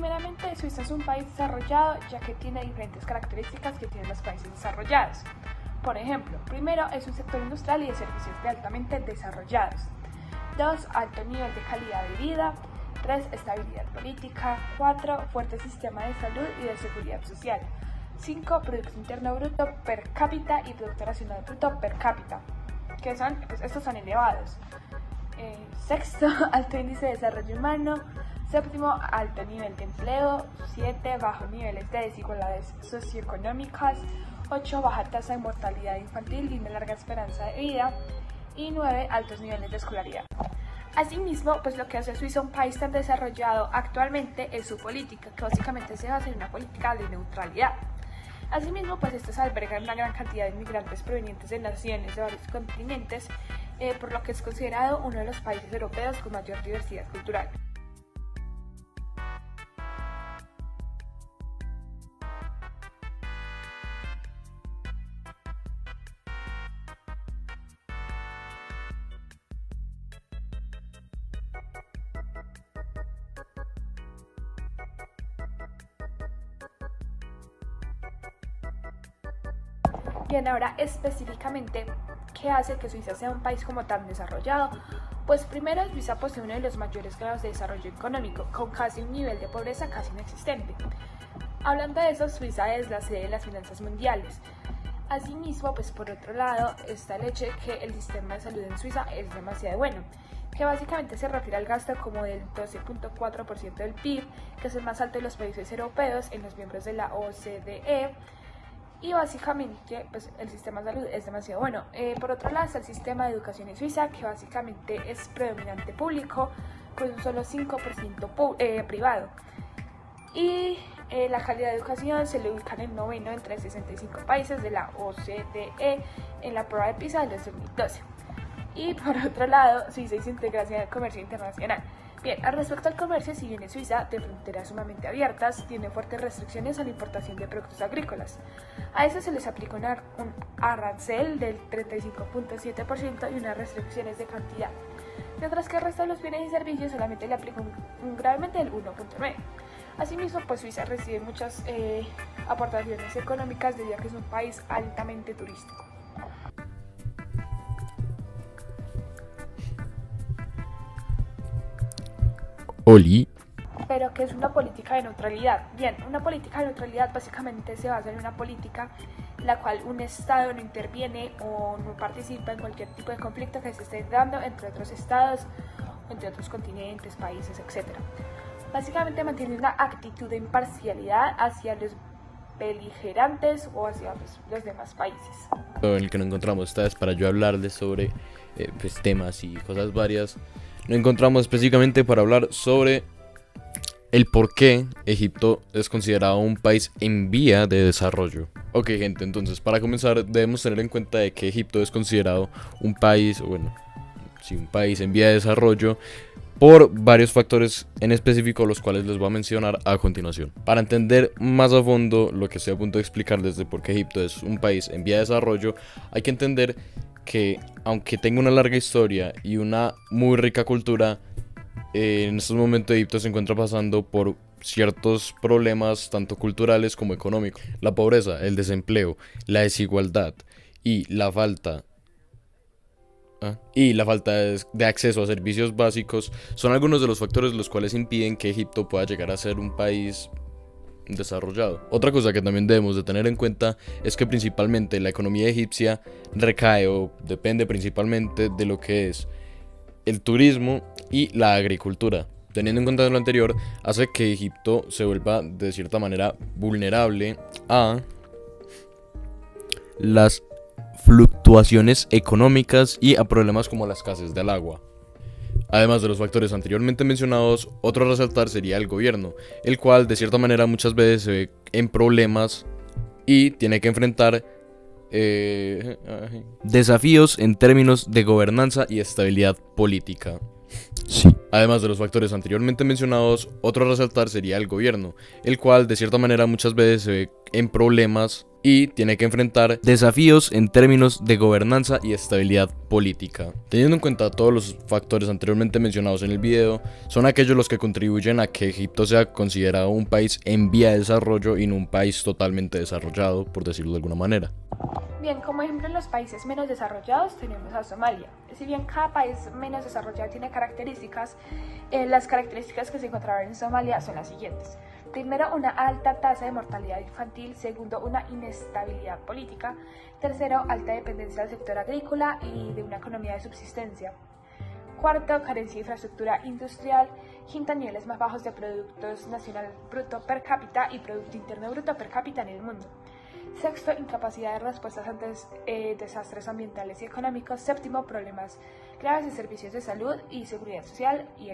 Primeramente, Suiza es un país desarrollado ya que tiene diferentes características que tienen los países desarrollados. Por ejemplo, primero es un sector industrial y de servicios de altamente desarrollados. 2. Alto nivel de calidad de vida. 3. Estabilidad política. 4. Fuerte sistema de salud y de seguridad social. 5. Producto Interno Bruto per cápita y Producto Nacional Bruto per cápita, que son, pues estos son elevados. Sexto, alto índice de desarrollo humano. Séptimo, alto nivel de empleo. 7, bajos niveles de desigualdades socioeconómicas. 8, baja tasa de mortalidad infantil y una larga esperanza de vida. Y 9, altos niveles de escolaridad. Asimismo, pues lo que hace a Suiza un país tan desarrollado actualmente es su política, que básicamente se basa en una política de neutralidad. Asimismo, pues estos albergan una gran cantidad de inmigrantes provenientes de naciones de varios continentes, por lo que es considerado uno de los países europeos con mayor diversidad cultural. Bien, ahora específicamente, ¿qué hace que Suiza sea un país como tan desarrollado? Pues primero, Suiza posee uno de los mayores grados de desarrollo económico, con casi un nivel de pobreza casi inexistente. Hablando de eso, Suiza es la sede de las finanzas mundiales. Asimismo, pues por otro lado, está el hecho de que el sistema de salud en Suiza es demasiado bueno, que básicamente se refiere al gasto como del 12.4% del PIB, que es el más alto de los países europeos en los miembros de la OCDE. Y básicamente, pues el sistema de salud es demasiado bueno. Por otro lado está el sistema de educación en Suiza, que básicamente es predominante público, con un solo 5% privado. Y la calidad de educación se le ubica en el noveno entre 65 países de la OCDE en la prueba de PISA del 2012. Y por otro lado, Suiza se integra hacia el comercio internacional. Bien, al respecto al comercio, si bien es Suiza, de fronteras sumamente abiertas, tiene fuertes restricciones a la importación de productos agrícolas. A eso se les aplica un arancel del 35.7% y unas restricciones de cantidad, mientras que el resto de los bienes y servicios solamente le aplica un gravemente del 1.9%. Asimismo, pues Suiza recibe muchas aportaciones económicas debido a que es un país altamente turístico. Oli. Pero ¿qué es una política de neutralidad? Bien, una política de neutralidad básicamente se basa en una política en la cual un estado no interviene o no participa en cualquier tipo de conflicto que se esté dando entre otros estados, entre otros continentes, países, etc. Básicamente mantiene una actitud de imparcialidad hacia los beligerantes o hacia los demás países. En el que nos encontramos esta vez para yo hablarles sobre pues, temas y cosas varias. Nos encontramos específicamente para hablar sobre el por qué Egipto es considerado un país en vía de desarrollo. Ok, gente, entonces para comenzar debemos tener en cuenta de que Egipto es considerado un país, un país en vía de desarrollo por varios factores en específico, los cuales les voy a mencionar a continuación. Para entender más a fondo lo que estoy a punto de explicarles de por qué Egipto es un país en vía de desarrollo, hay que entender que aunque tenga una larga historia y una muy rica cultura, en estos momentos Egipto se encuentra pasando por ciertos problemas tanto culturales como económicos. La pobreza, el desempleo, la desigualdad y la falta de acceso a servicios básicos son algunos de los factores los cuales impiden que Egipto pueda llegar a ser un país desarrollado. Otra cosa que también debemos de tener en cuenta es que principalmente la economía egipcia recae o depende principalmente de lo que es el turismo y la agricultura. Teniendo en cuenta lo anterior, hace que Egipto se vuelva de cierta manera vulnerable a las fluctuaciones económicas y a problemas como la escasez del agua. Además de los factores anteriormente mencionados, otro a resaltar sería el gobierno, el cual de cierta manera muchas veces se ve en problemas y tiene que enfrentar desafíos en términos de gobernanza y estabilidad política. Sí. Además de los factores anteriormente mencionados, otro a resaltar sería el gobierno, el cual de cierta manera muchas veces se ve en problemas y tiene que enfrentar desafíos en términos de gobernanza y estabilidad política. Teniendo en cuenta todos los factores anteriormente mencionados en el video, son aquellos los que contribuyen a que Egipto sea considerado un país en vía de desarrollo y no un país totalmente desarrollado, por decirlo de alguna manera. Bien, como ejemplo en los países menos desarrollados tenemos a Somalia. Si bien cada país menos desarrollado tiene características, las características que se encontraban en Somalia son las siguientes. Primero, una alta tasa de mortalidad infantil. Segundo, una inestabilidad política. Tercero, alta dependencia del sector agrícola y de una economía de subsistencia. Cuarto, carencia de infraestructura industrial. Quinto, niveles más bajos de Productos Nacional Bruto per cápita y Producto Interno Bruto per cápita en el mundo. Sexto, incapacidad de respuestas ante desastres ambientales y económicos. Séptimo, problemas graves de servicios de salud y seguridad social y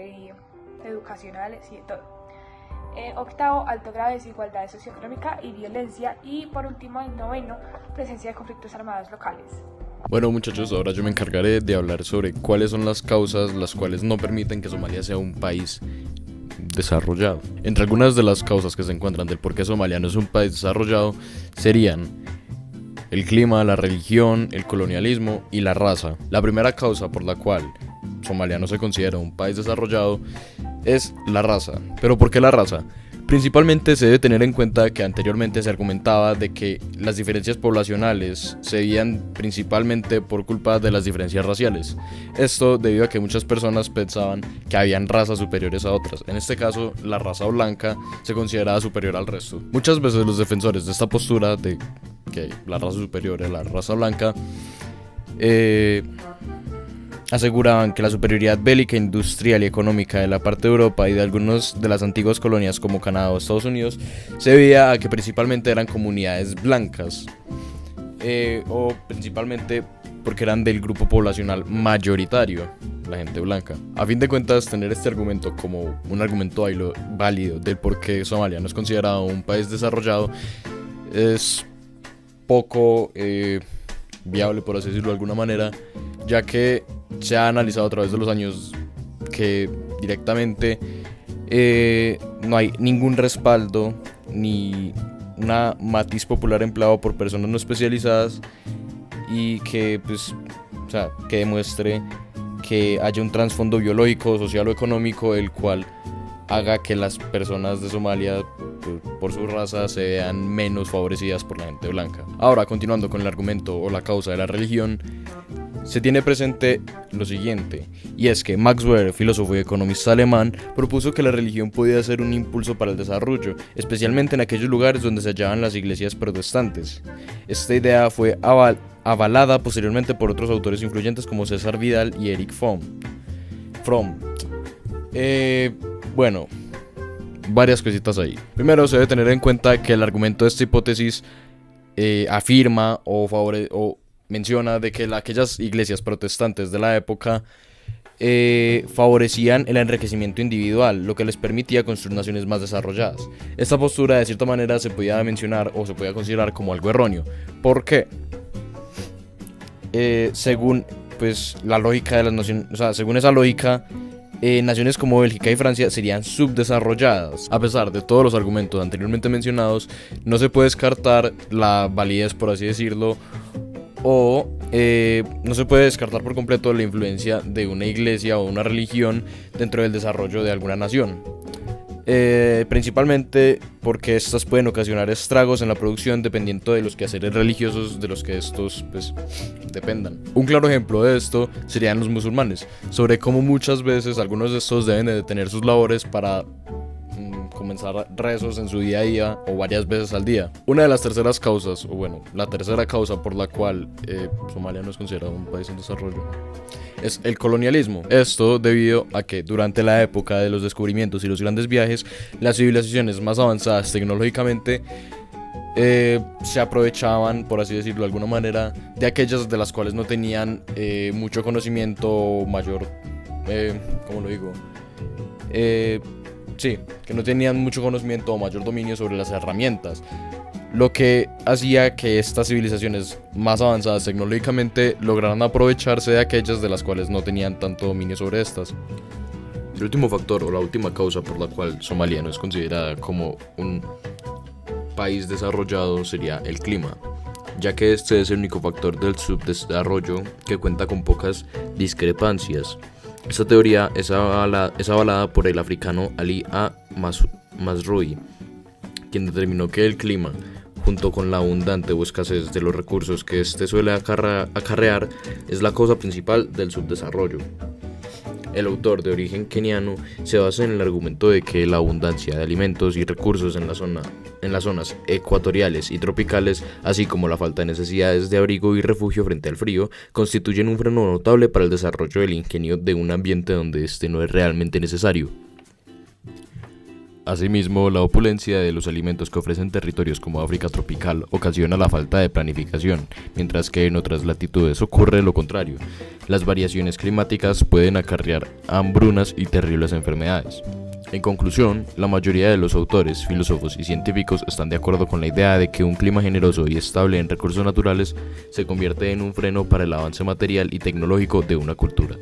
educacionales y de todo. Octavo, alto grado de desigualdad socioeconómica y violencia. Y por último, en noveno, presencia de conflictos armados locales. Bueno, muchachos, ahora yo me encargaré de hablar sobre cuáles son las causas las cuales no permiten que Somalia sea un país desarrollado. Entre algunas de las causas que se encuentran del por qué Somalia no es un país desarrollado serían el clima, la religión, el colonialismo y la raza. La primera causa por la cual Somalia no se considera un país desarrollado es la raza. ¿Pero por qué la raza? Principalmente se debe tener en cuenta que anteriormente se argumentaba de que las diferencias poblacionales se debían principalmente por culpa de las diferencias raciales. Esto debido a que muchas personas pensaban que habían razas superiores a otras. En este caso, la raza blanca se consideraba superior al resto. Muchas veces los defensores de esta postura de que la raza superior es la raza blanca aseguraban que la superioridad bélica, industrial y económica de la parte de Europa y de algunas de las antiguas colonias como Canadá o Estados Unidos se debía a que principalmente eran comunidades blancas o principalmente porque eran del grupo poblacional mayoritario, la gente blanca. A fin de cuentas, tener este argumento como un argumento válido del por qué Somalia no es considerado un país desarrollado es poco viable, por así decirlo de alguna manera, ya que se ha analizado a través de los años que directamente no hay ningún respaldo ni una matiz popular empleado por personas no especializadas y que que demuestre que haya un trasfondo biológico, social o económico el cual haga que las personas de Somalia por su raza se vean menos favorecidas por la gente blanca. Ahora, continuando con el argumento o la causa de la religión, se tiene presente lo siguiente, y es que Max Weber, filósofo y economista alemán, propuso que la religión podía ser un impulso para el desarrollo, especialmente en aquellos lugares donde se hallaban las iglesias protestantes. Esta idea fue avalada posteriormente por otros autores influyentes como César Vidal y Erich Fromm. Bueno, varias cositas ahí. Primero, se debe tener en cuenta que el argumento de esta hipótesis afirma o menciona de que aquellas iglesias protestantes de la época favorecían el enriquecimiento individual, lo que les permitía construir naciones más desarrolladas. Esta postura de cierta manera se podía mencionar o se podía considerar como algo erróneo. ¿Por qué? Según la lógica de las naciones, según esa lógica, naciones como Bélgica y Francia serían subdesarrolladas. A pesar de todos los argumentos anteriormente mencionados, no se puede descartar la validez, por así decirlo, o no se puede descartar por completo la influencia de una iglesia o una religión dentro del desarrollo de alguna nación. Principalmente porque estas pueden ocasionar estragos en la producción dependiendo de los quehaceres religiosos de los que estos dependan. Un claro ejemplo de esto serían los musulmanes, sobre cómo muchas veces algunos de estos deben de detener sus labores para comenzar rezos en su día a día o varias veces al día. Una de las terceras causas, la tercera causa por la cual Somalia no es considerado un país en desarrollo, es el colonialismo. Esto debido a que durante la época de los descubrimientos y los grandes viajes, las civilizaciones más avanzadas tecnológicamente se aprovechaban, por así decirlo de alguna manera, de aquellas de las cuales no tenían mucho conocimiento mayor, que no tenían mucho conocimiento o mayor dominio sobre las herramientas, lo que hacía que estas civilizaciones más avanzadas tecnológicamente lograran aprovecharse de aquellas de las cuales no tenían tanto dominio sobre estas. El último factor o la última causa por la cual Somalia no es considerada como un país desarrollado sería el clima, ya que este es el único factor del subdesarrollo que cuenta con pocas discrepancias. Esta teoría es avalada por el africano Ali A. Masrui, quien determinó que el clima, junto con la abundante o escasez de los recursos que éste suele acarrear, es la causa principal del subdesarrollo. El autor, de origen keniano, se basa en el argumento de que la abundancia de alimentos y recursos en las zonas ecuatoriales y tropicales, así como la falta de necesidades de abrigo y refugio frente al frío, constituyen un freno notable para el desarrollo del ingenio de un ambiente donde este no es realmente necesario. Asimismo, la opulencia de los alimentos que ofrecen territorios como África tropical ocasiona la falta de planificación, mientras que en otras latitudes ocurre lo contrario. Las variaciones climáticas pueden acarrear hambrunas y terribles enfermedades. En conclusión, la mayoría de los autores, filósofos y científicos están de acuerdo con la idea de que un clima generoso y estable en recursos naturales se convierte en un freno para el avance material y tecnológico de una cultura.